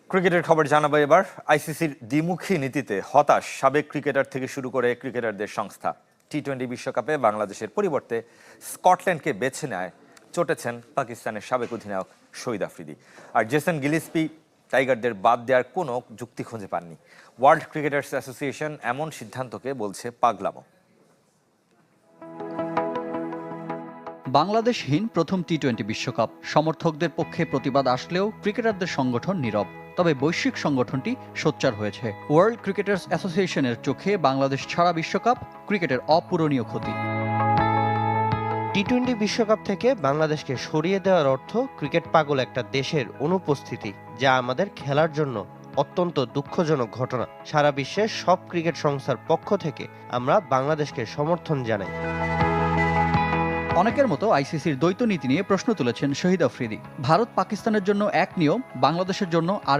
ক্রিকেটের খবর জানাবো এবার। আইসিসির দ্বিমুখী নীতিতে হতাশ সাবেক ক্রিকেটার থেকে শুরু করে ক্রিকেটারদের সংস্থা। টি-20 বিশ্বকাপে বাংলাদেশের পরিবর্তে স্কটল্যান্ডকে বেছে নেয় চটেছেন পাকিস্তানের সাবেক অধিনায়ক শহীদ আফ্রিদি। আর জেসন গিলিসপি টাইগারদের বাদ দেওয়ার কোনো যুক্তি খুঁজে পাননি। ওয়ার্ল্ড ক্রিকেটার্স অ্যাসোসিয়েশন এমন সিদ্ধান্তকে বলছে পাগলামো। বাংলাদেশহীন প্রথম টি-20 বিশ্বকাপ। সমর্থকদের পক্ষে প্রতিবাদ আসলেও ক্রিকেটারদের সংগঠন নীরব। তবে বৈশ্বিক সংগঠনটি সোচ্চার হয়েছে। ওয়ার্ল্ড ক্রিকেটার্স অ্যাসোসিয়েশনের চোখে বাংলাদেশ ছাড়া বিশ্বকাপ ক্রিকেটের অপূরণীয় ক্ষতি। টি-20 বিশ্বকাপ থেকে বাংলাদেশকে সরিয়ে দেওয়ার অর্থ ক্রিকেট পাগল একটা দেশের অনুপস্থিতি, যা আমাদের খেলার জন্য অত্যন্ত দুঃখজনক ঘটনা। সারা বিশ্বের সব ক্রিকেট সংস্থার পক্ষ থেকে আমরা বাংলাদেশকে সমর্থন জানাই। অনেকের মতো আইসিসির দ্বৈত নীতি নিয়ে প্রশ্ন তুলেছেন শহীদ আফ্রিদি। ভারত পাকিস্তানের জন্য এক নিয়ম, বাংলাদেশের জন্য আর